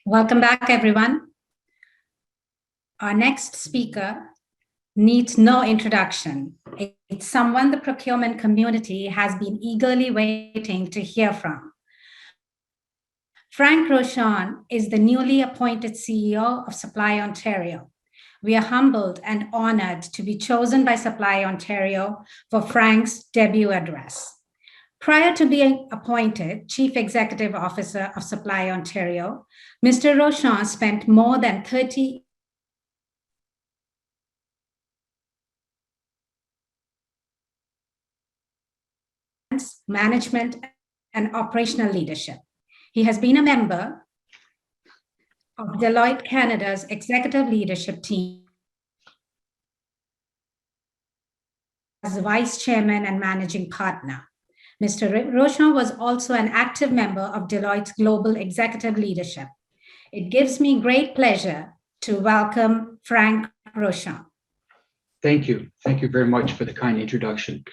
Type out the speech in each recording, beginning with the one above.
Welcome back, everyone. Our next speaker needs no introduction. It's someone the procurement community has been eagerly waiting to hear from. Frank Rochon is the newly appointed CEO of Supply Ontario. We are humbled and honored to be chosen by Supply Ontario for Frank's debut address. Prior to being appointed Chief Executive Officer of Supply Ontario, Mr. Rochon spent more than 30 years management and operational leadership. He has been a member of Deloitte Canada's executive leadership team as vice chairman and managing partner. Mr. Rochon was also an active member of Deloitte's global executive leadership. It gives me great pleasure to welcome Frank Rochon. Thank you. Thank you very much for the kind introduction.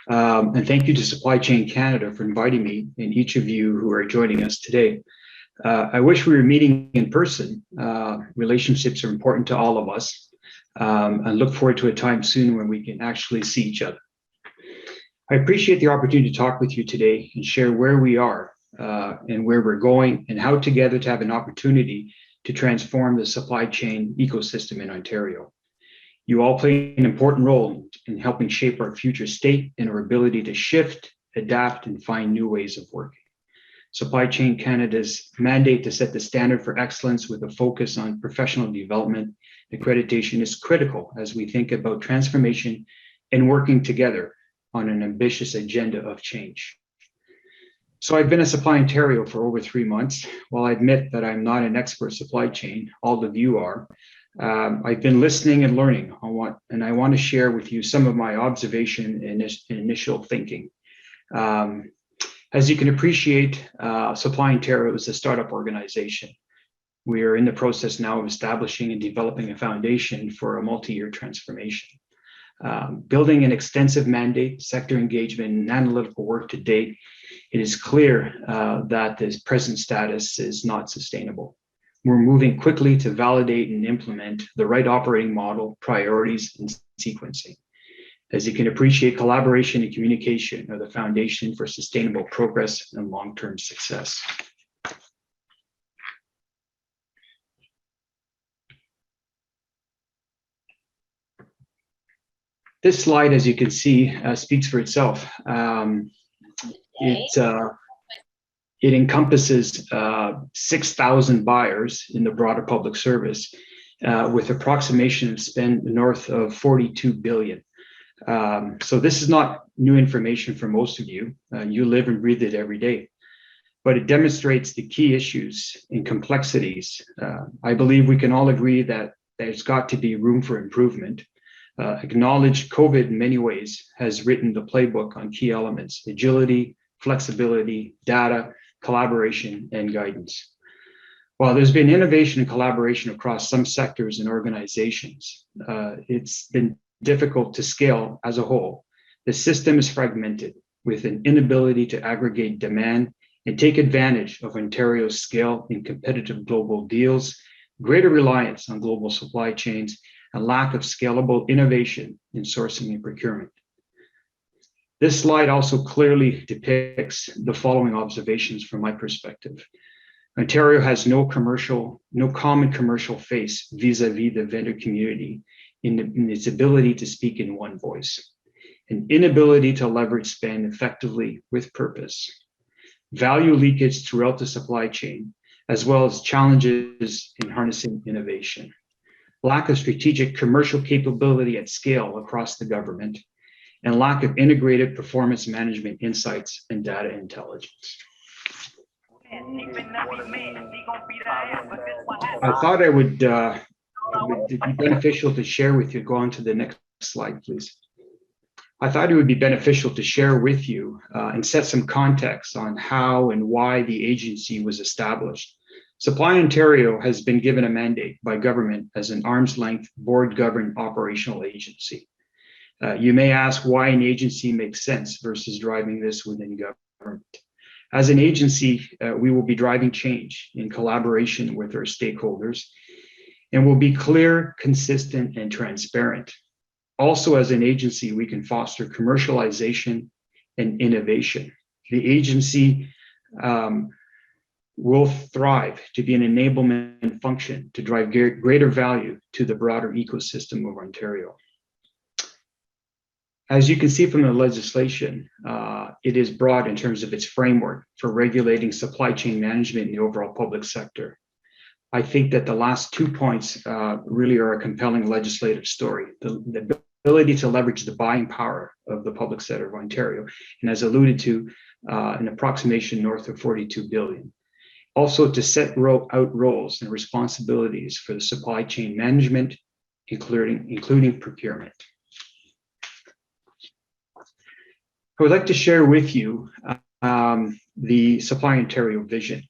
And thank you to Supply Chain Canada for inviting me and each of you who are joining us today. I wish we were meeting in person. Relationships are important to all of us. And look forward to a time soon when we can actually see each other. I appreciate the opportunity to talk with you today and share where we are and where we're going and how together to have an opportunity to transform the supply chain ecosystem in Ontario. You all play an important role in helping shape our future state and our ability to shift, adapt, and find new ways of working. Supply Chain Canada's mandate to set the standard for excellence with a focus on professional development accreditation is critical as we think about transformation and working together on an ambitious agenda of change. So I've been at Supply Ontario for over 3 months. While I admit that I'm not an expert supply chain, all of you are, I've been listening and learning and I want to share with you some of my observation and initial thinking. As you can appreciate, Supply Ontario is a startup organization. We are in the process now of establishing and developing a foundation for a multi-year transformation. Building an extensive mandate, sector engagement, and analytical work to date, it is clear that this present status is not sustainable. We're moving quickly to validate and implement the right operating model, priorities, and sequencing. As you can appreciate, collaboration and communication are the foundation for sustainable progress and long-term success. This slide, as you can see, speaks for itself. It encompasses 6,000 buyers in the broader public service with approximation of spend north of 42 billion. So this is not new information for most of you. You live and breathe it every day. But it demonstrates the key issues and complexities. I believe we can all agree that there's got to be room for improvement. Acknowledge COVID in many ways has written the playbook on key elements: agility, flexibility, data, collaboration, and guidance. While there's been innovation and collaboration across some sectors and organizations, it's been difficult to scale as a whole. The system is fragmented with an inability to aggregate demand and take advantage of Ontario's scale in competitive global deals, greater reliance on global supply chains, and lack of scalable innovation in sourcing and procurement. This slide also clearly depicts the following observations from my perspective. Ontario has no common commercial face vis-a-vis the vendor community in its ability to speak in one voice, an inability to leverage spend effectively with purpose, value leakage throughout the supply chain, as well as challenges in harnessing innovation, lack of strategic commercial capability at scale across the government, and lack of integrated performance management insights and data intelligence. I thought it would be beneficial to share with you. Go on to the next slide, please. I thought it would be beneficial to share with you and set some context on how and why the agency was established. Supply Ontario has been given a mandate by government as an arm's length board-governed operational agency. You may ask why an agency makes sense versus driving this within government. As an agency, we will be driving change in collaboration with our stakeholders and will be clear, consistent, and transparent. Also, as an agency, we can foster commercialization and innovation. The agency will thrive to be an enablement function to drive greater value to the broader ecosystem of Ontario. As you can see from the legislation, it is broad in terms of its framework for regulating supply chain management in the overall public sector. I think that the last 2 points really are a compelling legislative story. The ability to leverage the buying power of the public sector of Ontario, and as alluded to, an approximation north of 42 billion. Also to set out roles and responsibilities for the supply chain management, including procurement. I would like to share with you the Supply Ontario vision,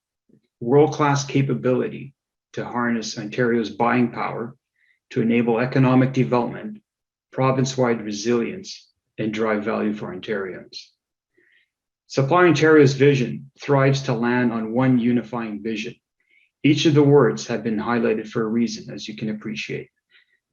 world-class capability to harness Ontario's buying power to enable economic development, province-wide resilience, and drive value for Ontarians. Supply Ontario's vision thrives to land on one unifying vision. Each of the words have been highlighted for a reason, as you can appreciate.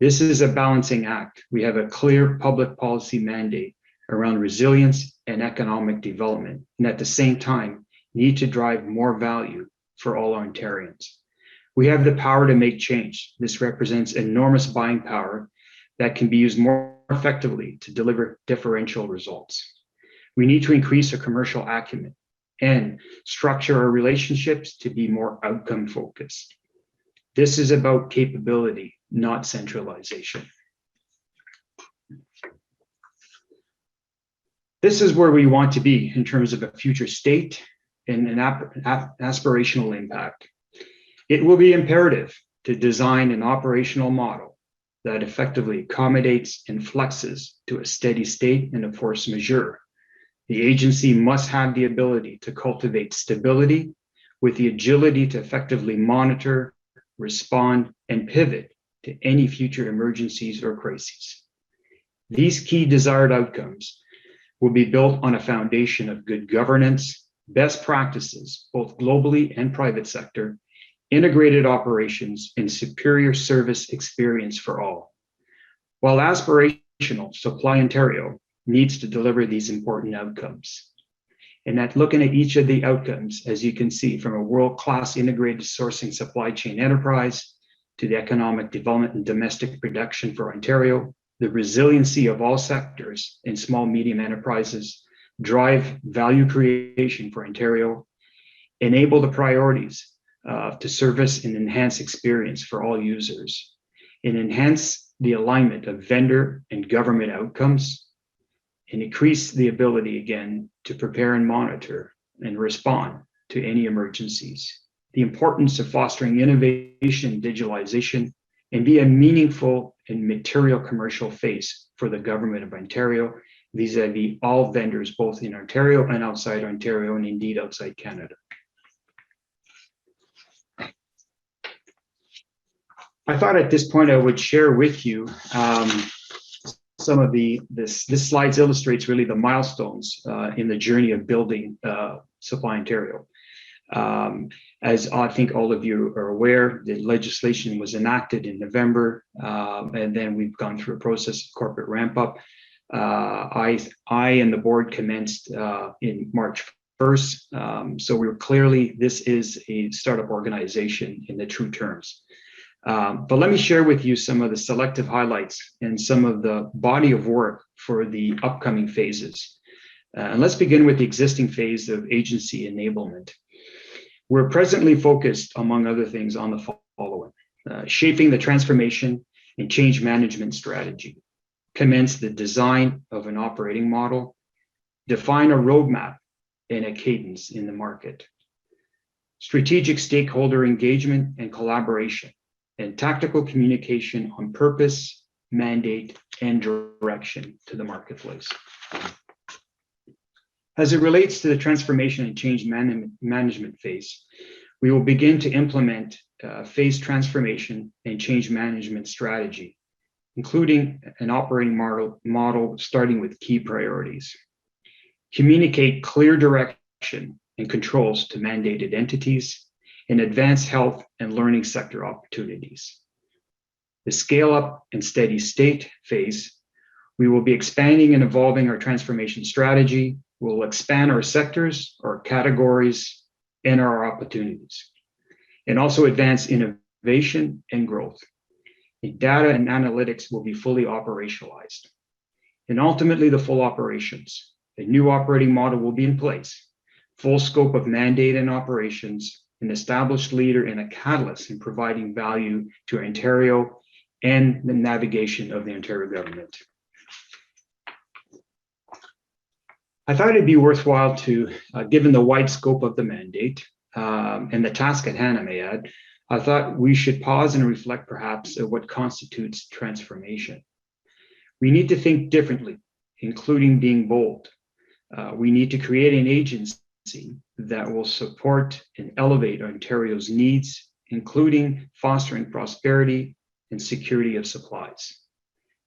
This is a balancing act. We have a clear public policy mandate around resilience and economic development, and at the same time, need to drive more value for all Ontarians. We have the power to make change. This represents enormous buying power that can be used more effectively to deliver differential results. We need to increase our commercial acumen and structure our relationships to be more outcome focused. This is about capability, not centralization. This is where we want to be in terms of a future state and an aspirational impact. It will be imperative to design an operational model that effectively accommodates and flexes to a steady state and a force majeure. The agency must have the ability to cultivate stability with the agility to effectively monitor, respond, and pivot to any future emergencies or crises. These key desired outcomes will be built on a foundation of good governance, best practices, both globally and private sector, integrated operations, and superior service experience for all. While aspirational, Supply Ontario needs to deliver these important outcomes. And at looking at each of the outcomes, as you can see, from a world-class integrated sourcing supply chain enterprise to the economic development and domestic production for Ontario, the resiliency of all sectors in small, medium enterprises, drive value creation for Ontario, enable the priorities to service and enhance experience for all users, and enhance the alignment of vendor and government outcomes, and increase the ability again to prepare and monitor and respond to any emergencies. The importance of fostering innovation, digitalization, and be a meaningful and material commercial face for the government of Ontario, vis-a-vis all vendors, both in Ontario and outside Ontario, and indeed outside Canada. I thought at this point I would share with you some of this slide illustrates really the milestones in the journey of building Supply Ontario. As I think all of you are aware, the legislation was enacted in November, and then we've gone through a process of corporate ramp up. I and the board commenced in March 1st, so this is a startup organization in the true terms. But let me share with you some of the selective highlights and some of the body of work for the upcoming phases. And let's begin with the existing phase of agency enablement. We're presently focused, among other things, on the following: shaping the transformation and change management strategy, commence the design of an operating model, define a roadmap and a cadence in the market, strategic stakeholder engagement and collaboration, and tactical communication on purpose, mandate, and direction to the marketplace. As it relates to the transformation and change management phase, we will begin to implement phase transformation and change management strategy, including an operating model starting with key priorities. Communicate clear direction and controls to mandated entities, and advance health and learning sector opportunities. The scale up and steady state phase, we will be expanding and evolving our transformation strategy. We'll expand our sectors, our categories, and our opportunities, and also advance innovation and growth. And data and analytics will be fully operationalized. And ultimately, the full operations. A new operating model will be in place, full scope of mandate and operations, an established leader and a catalyst in providing value to Ontario and the navigation of the Ontario government. I thought it'd be worthwhile to, given the wide scope of the mandate and the task at hand, I may add, I thought we should pause and reflect perhaps at what constitutes transformation. We need to think differently, including being bold. We need to create an agency that will support and elevate Ontario's needs, including fostering prosperity and security of supplies.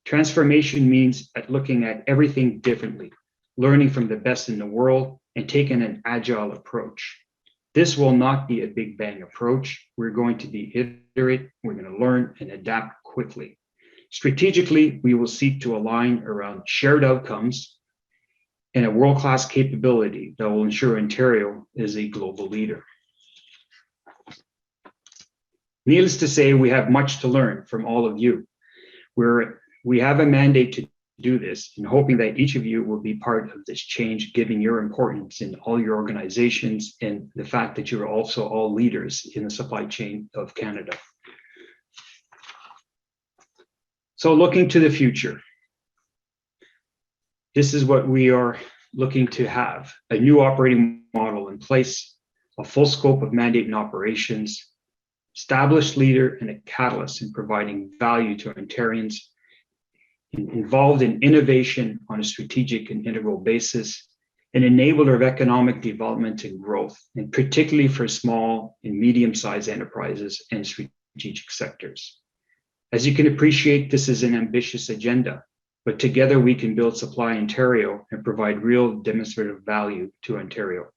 Transformation means looking at everything differently, learning from the best in the world, and taking an agile approach. This will not be a big bang approach. We're going to be iterate, we're going to learn and adapt quickly. Strategically, we will seek to align around shared outcomes and a world-class capability that will ensure Ontario is a global leader. Needless to say, we have much to learn from all of you. We have a mandate to do this, and hoping that each of you will be part of this change, given your importance in all your organizations and the fact that you're also all leaders in the supply chain of Canada. So looking to the future, this is what we are looking to have: a new operating model in place, a full scope of mandate and operations, established leader and a catalyst in providing value to Ontarians, involved in innovation on a strategic and integral basis, an enabler of economic development and growth, and particularly for small and medium-sized enterprises and strategic sectors. As you can appreciate, this is an ambitious agenda, but together we can build Supply Ontario and provide real demonstrative value to Ontario.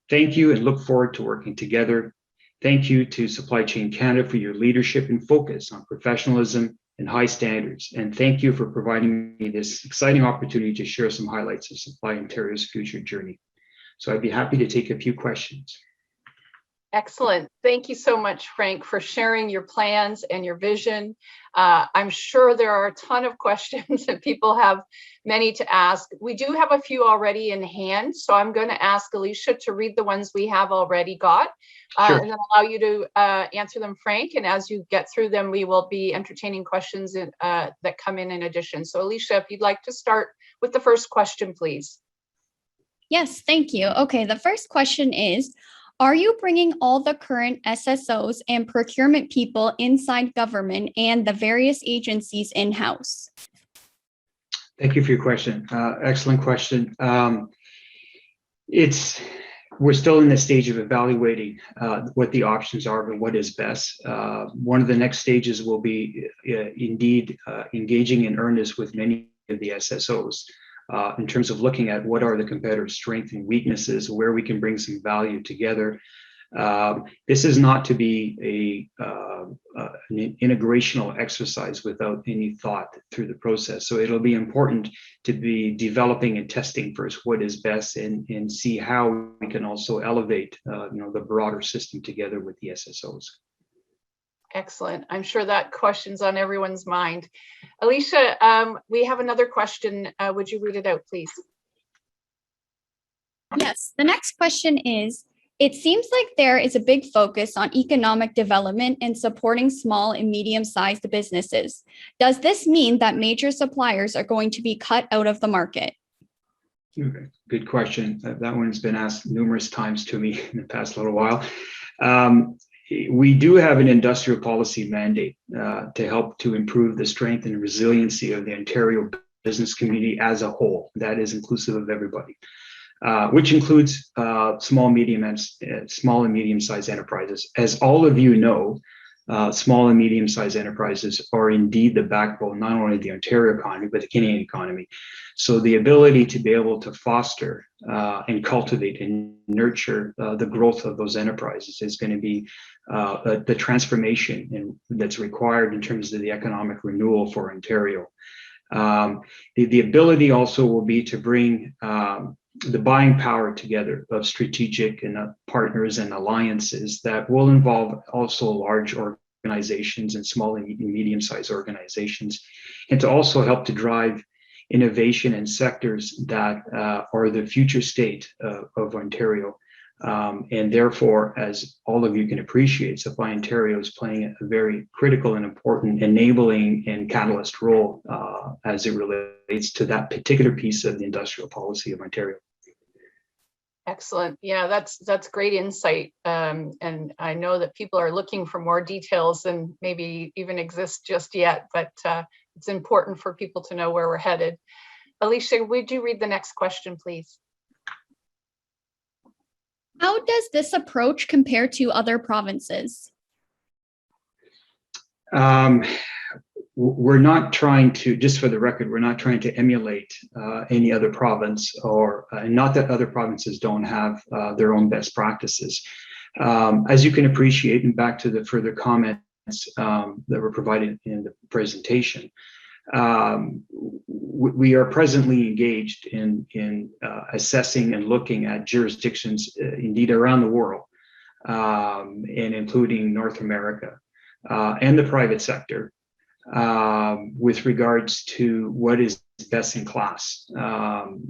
Thank you, and look forward to working together. Thank you to Supply Chain Canada for your leadership and focus on professionalism and high standards. And thank you for providing me this exciting opportunity to share some highlights of Supply Ontario's future journey. So I'd be happy to take a few questions. Excellent. Thank you so much, Frank, for sharing your plans and your vision. I'm sure there are a ton of questions and people have many to ask. We do have a few already in hand, so I'm going to ask Alicia to read the ones we have already got, Sure. and then allow you to answer them, Frank. And as you get through them, we will be entertaining questions that come in addition. So Alicia, if you'd like to start with the first question, please. Yes, thank you. Okay, the first question is, are you bringing all the current SSOs and procurement people inside government and the various agencies in-house? Thank you for your question. Excellent question. We're still in the stage of evaluating what the options are and what is best. One of the next stages will be indeed engaging in earnest with many of the SSOs. In terms of looking at what are the competitive strengths and weaknesses, where we can bring some value together. This is not to be an integrational exercise without any thought through the process. So it'll be important to be developing and testing first what is best, and see how we can also elevate the broader system together with the SSOs. Excellent. I'm sure that question's on everyone's mind. Alicia, we have another question. Would you read it out, please? Yes, the next question is, it seems like there is a big focus on economic development and supporting small and medium-sized businesses. Does this mean that major suppliers are going to be cut out of the market? Okay, good question. That one's been asked numerous times to me in the past little while. We do have an industrial policy mandate to help to improve the strength and resiliency of the Ontario business community as a whole. That is inclusive of everybody, which includes small and medium-sized enterprises. As all of you know, small and medium-sized enterprises are indeed the backbone, not only of the Ontario economy, but the Canadian economy. So the ability to be able to foster and cultivate and nurture the growth of those enterprises is going to be the transformation that's required in terms of the economic renewal for Ontario. The ability also will be to bring the buying power together of strategic and partners and alliances that will involve also large organizations and small and medium-sized organizations, and to also help to drive innovation in sectors that are the future state of Ontario. And therefore, as all of you can appreciate, Supply Ontario is playing a very critical and important enabling and catalyst role as it relates to that particular piece of the industrial policy of Ontario. Excellent. Yeah, that's great insight. And I know that people are looking for more details than maybe even exist just yet, but it's important for people to know where we're headed. Alicia, would you read the next question, please? How does this approach compare to other provinces? We're not trying to, just for the record, we're not trying to emulate any other province, or not that other provinces don't have their own best practices. As you can appreciate, and back to the further comments that were provided in the presentation, we are presently engaged in assessing and looking at jurisdictions, indeed around the world, and including North America and the private sector, with regards to what is best in class.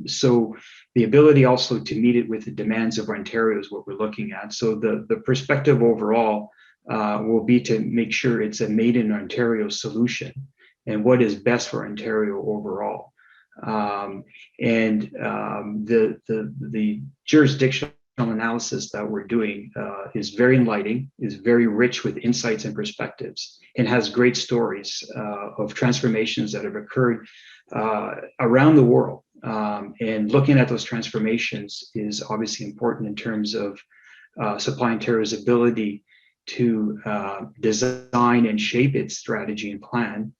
So the ability also to meet it with the demands of Ontario is what we're looking at. So the perspective overall will be to make sure it's a made in Ontario solution and what is best for Ontario overall. The jurisdictional analysis that we're doing is very enlightening, is very rich with insights and perspectives, and has great stories of transformations that have occurred around the world. And looking at those transformations is obviously important in terms of Supply Ontario's ability to design and shape its strategy and plan,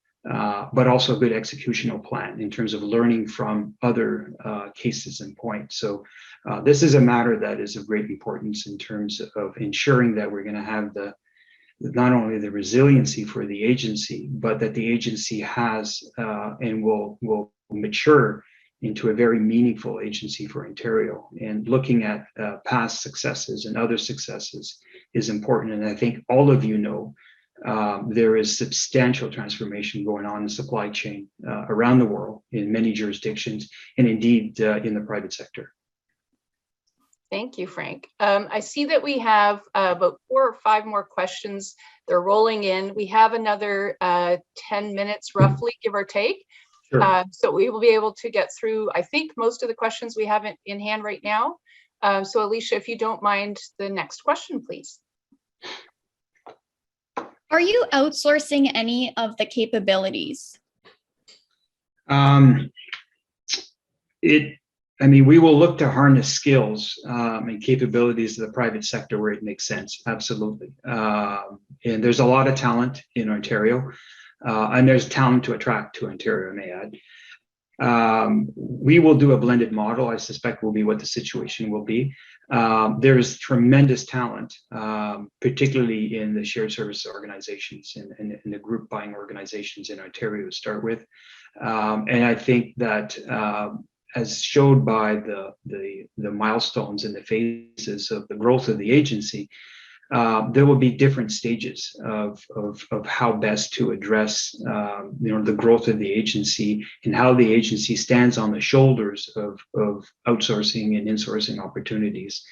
but also a good executional plan in terms of learning from other cases and points. So this is a matter that is of great importance in terms of ensuring that we're going to have not only the resiliency for the agency, but that the agency has and will mature into a very meaningful agency for Ontario. And looking at past successes and other successes is important. And I think all of you know there is substantial transformation going on in supply chain around the world in many jurisdictions, and indeed in the private sector. Thank you, Frank. I see that we have about 4 or 5 more questions. They're rolling in. We have another 10 minutes roughly, give or take. Sure. So we will be able to get through, I think, most of the questions we have in hand right now. So Alicia, if you don't mind, the next question, please. Are you outsourcing any of the capabilities? We will look to harness skills and capabilities of the private sector where it makes sense, absolutely. And there's a lot of talent in Ontario, and there's talent to attract to Ontario, I may add. We will do a blended model, I suspect will be what the situation will be. There's tremendous talent, particularly in the shared service organizations and the group buying organizations in Ontario to start with. And I think that as showed by the milestones and the phases of the growth of the agency, there will be different stages of how best to address the growth of the agency and how the agency stands on the shoulders of outsourcing and insourcing opportunities.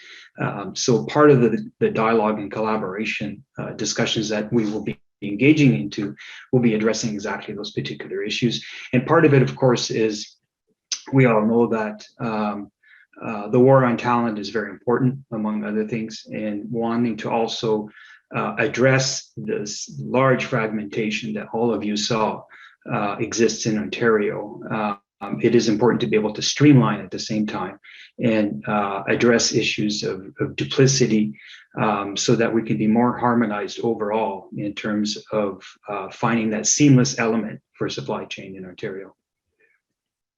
So part of the dialogue and collaboration discussions that we will be engaging into will be addressing exactly those particular issues. And part of it, of course, is we all know that the war on talent is very important, among other things, and wanting to also address this large fragmentation that all of you saw exists in Ontario. it is important to be able to streamline at the same time and address issues of duplicity so that we can be more harmonized overall in terms of finding that seamless element for supply chain in Ontario.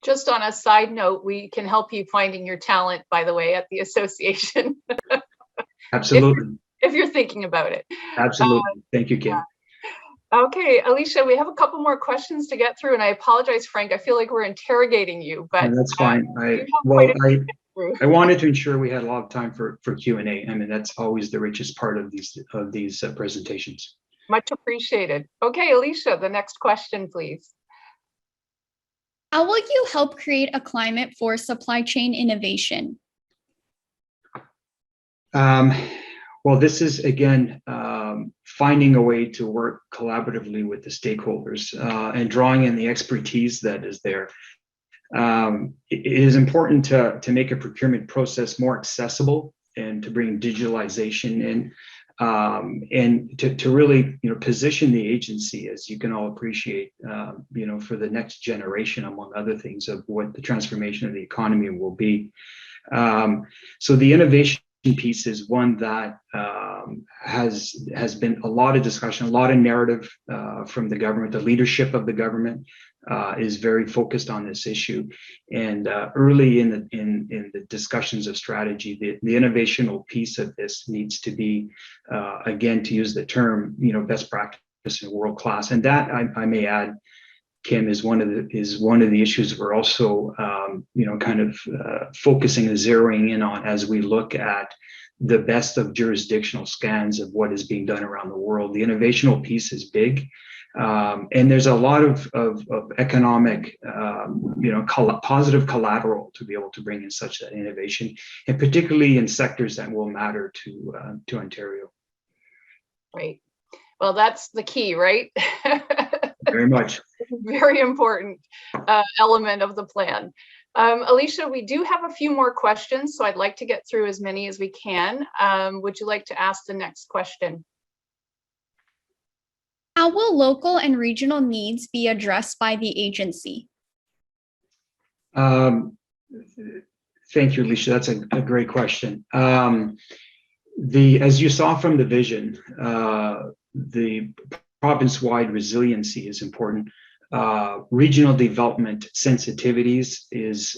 Just on a side note, we can help you finding your talent, by the way, at the association. Absolutely. If you're thinking about it. Absolutely. Thank you, Kim. Okay, Alicia, we have a couple more questions to get through, and I apologize, Frank. I feel like we're interrogating you, but that's fine. I wanted to ensure we had a lot of time for Q&A. I mean, that's always the richest part of these presentations. Much appreciated. Okay, Alicia, the next question, please. How will you help create a climate for supply chain innovation? Well, this is, again, finding a way to work collaboratively with the stakeholders and drawing in the expertise that is there. It is important to make a procurement process more accessible and to bring digitalization in and to really, position the agency, as you can all appreciate, for the next generation, among other things, of what the transformation of the economy will be. So the innovation piece is one that has been a lot of discussion, a lot of narrative from the government. The leadership of the government is very focused on this issue, and early in the discussions of strategy, the innovational piece of this needs to be, again, to use the term, best practice and world class. And that, I may add, Kim, is one of the issues we're also focusing and zeroing in on as we look at the best of jurisdictional scans of what is being done around the world. The innovational piece is big, and there's a lot of economic, positive collateral to be able to bring in such an innovation, and particularly in sectors that will matter to Ontario. Right. Well, that's the key, right? Very much. Very important element of the plan. Alicia, we do have a few more questions, so I'd like to get through as many as we can. Would you like to ask the next question? How will local and regional needs be addressed by the agency? Thank you, Alicia. That's a great question. As you saw from the vision, the province-wide resiliency is important. Regional development sensitivities is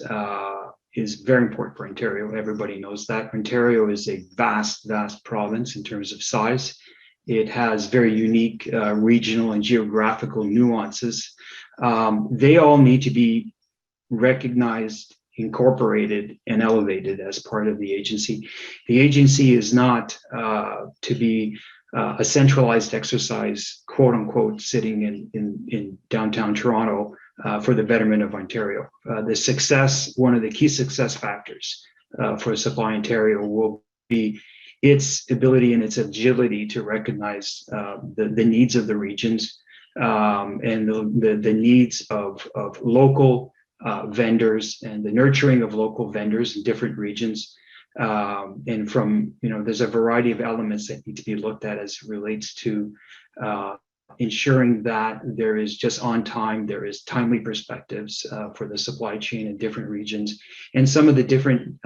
very important for Ontario. Everybody knows that. Ontario is a vast province in terms of size. It has very unique regional and geographical nuances. They all need to be recognized, incorporated, and elevated as part of the agency. The agency is not to be a centralized exercise, quote unquote, sitting in downtown Toronto for the betterment of Ontario. One of the key success factors for Supply Ontario will be its ability and its agility to recognize the needs of the regions and the needs of local vendors and the nurturing of local vendors in different regions. And from, there's a variety of elements that need to be looked at as it relates to ensuring that there is just on time, there is timely perspectives for the supply chain in different regions, and some of the different,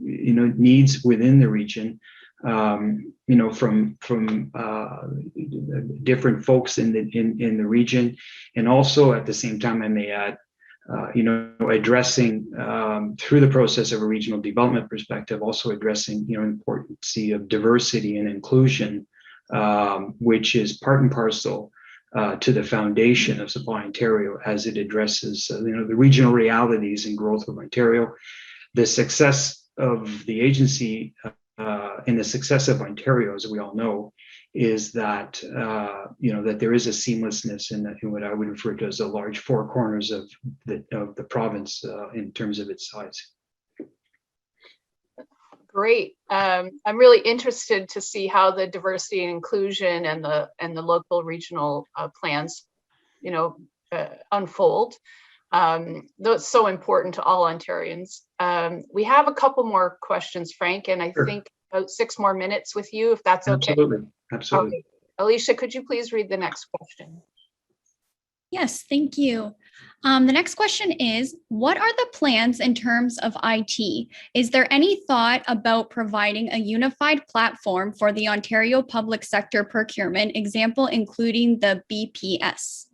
needs within the region, from different folks in the region, and also at the same time, I may add, addressing through the process of a regional development perspective, also addressing, importance of diversity and inclusion, which is part and parcel to the foundation of Supply Ontario as it addresses, the regional realities and growth of Ontario. The success of the agency and the success of Ontario, as we all know, is that that there is a seamlessness in what I would refer to as the large four corners of the province in terms of its size. Great. I'm really interested to see how the diversity and inclusion and the local regional plans, unfold. That's so important to all Ontarians. We have a couple more questions, Frank, and I think about 6 more minutes with you, if that's okay. Absolutely. Okay. Alicia, could you please read the next question? Yes, thank you. The next question is, what are the plans in terms of IT? Is there any thought about providing a unified platform for the Ontario public sector procurement, example, including the BPS?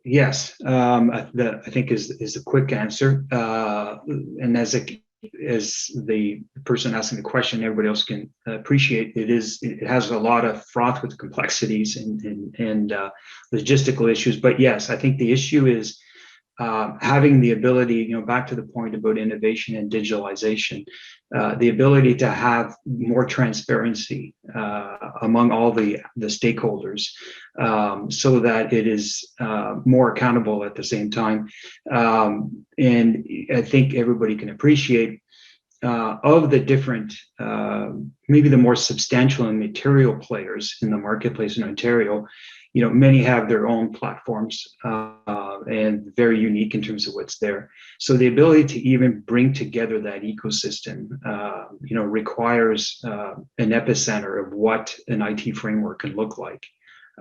Yes, I think is a quick answer. And as the person asking the question, everybody else can appreciate it has a lot of froth with complexities and logistical issues. But yes, I think the issue is having the ability, back to the point about innovation and digitalization, the ability to have more transparency among all the stakeholders, so that it is more accountable at the same time. And I think everybody can appreciate of the different, maybe the more substantial and material players in the marketplace in Ontario. Many have their own platforms and very unique in terms of what's there. So the ability to even bring together that ecosystem, requires an epicenter of what an IT framework can look like.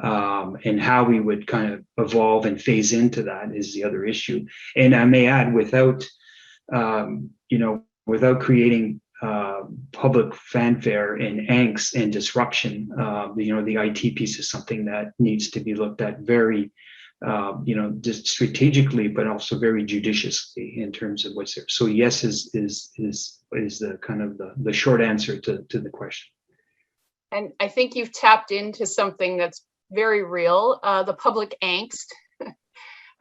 And how we would kind of evolve and phase into that is the other issue. And I may add, without creating public fanfare and angst and disruption, the IT piece is something that needs to be looked at very, just strategically, but also very judiciously in terms of what's there. So yes is the kind of the short answer to the question. And I think you've tapped into something that's very real, the public angst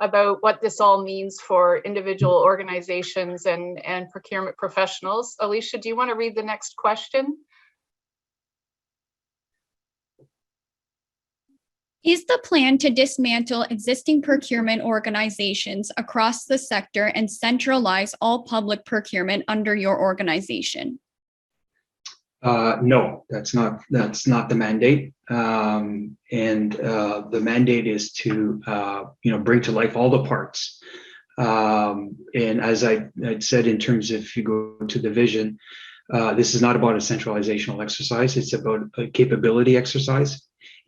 about what this all means for individual organizations and procurement professionals. Alicia, do you want to read the next question? Is the plan to dismantle existing procurement organizations across the sector and centralize all public procurement under your organization? No, that's not the mandate. And the mandate is to bring to life all the parts. And as I'd said, in terms of, if you go to the vision, this is not about a centralizational exercise. It's about a capability exercise.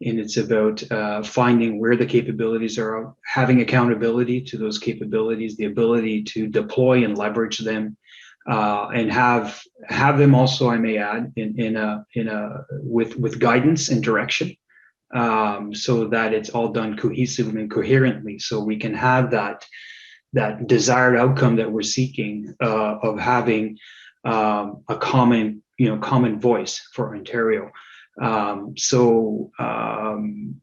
And it's about finding where the capabilities are, having accountability to those capabilities, the ability to deploy and leverage them. And have them also, I may add, with guidance and direction, so that it's all done cohesively and coherently, so we can have that desired outcome that we're seeking, of having a common voice for Ontario.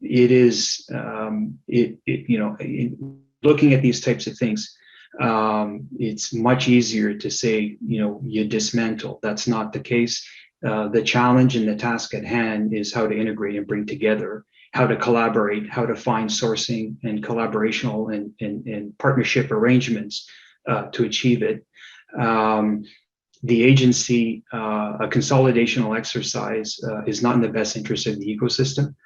It is looking at these types of things. It's much easier to say, you dismantle. That's not the case. The challenge and the task at hand is how to integrate and bring together, how to collaborate, how to find sourcing and collaborational and partnership arrangements to achieve it. The agency, a consolidational exercise, is not in the best interest of the ecosystem.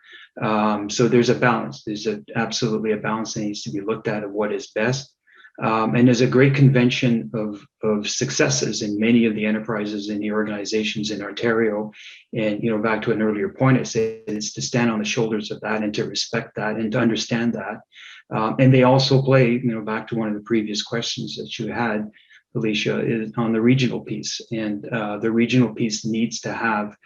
So there's a balance. There's absolutely a balance that needs to be looked at of what is best. And there's a great convention of successes in many of the enterprises and the organizations in Ontario. And, back to an earlier point, I said it's to stand on the shoulders of that and to respect that and to understand that. And they also play, back to one of the previous questions that you had, Alicia, is on the regional piece. And the regional piece needs to have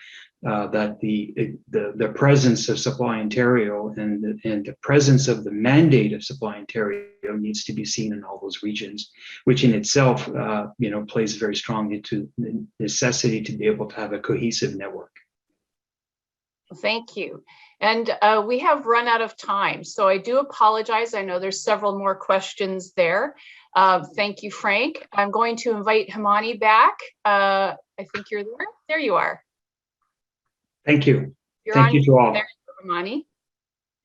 that the presence of Supply Ontario and the presence of the mandate of Supply Ontario needs to be seen in all those regions, which in itself, plays very strongly to the necessity to be able to have a cohesive network. Thank you. And we have run out of time, so I do apologize. I know there's several more questions there. Thank you, Frank. I'm going to invite Himani back. I think you're there. There you are. Thank you. You're Thank you to all. There, Himani.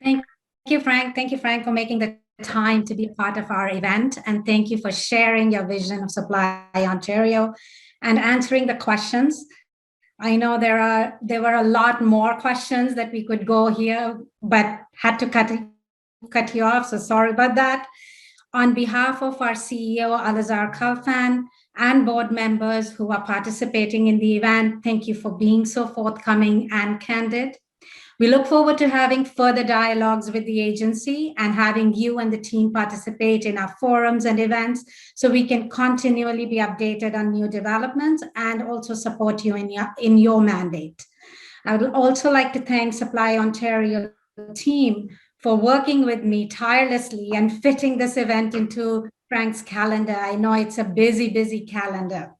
Thank you, Frank. Thank you, Frank, for making the time to be a part of our event. And thank you for sharing your vision of Supply Ontario and answering the questions. I know there were a lot more questions that we could go here, but had to cut you off. So sorry about that. On behalf of our CEO, Alazar Khalfan, and board members who are participating in the event, thank you for being so forthcoming and candid. We look forward to having further dialogues with the agency and having you and the team participate in our forums and events so we can continually be updated on new developments and also support you in your mandate. I would also like to thank Supply Ontario team for working with me tirelessly and fitting this event into Frank's calendar. I know it's a busy, busy calendar.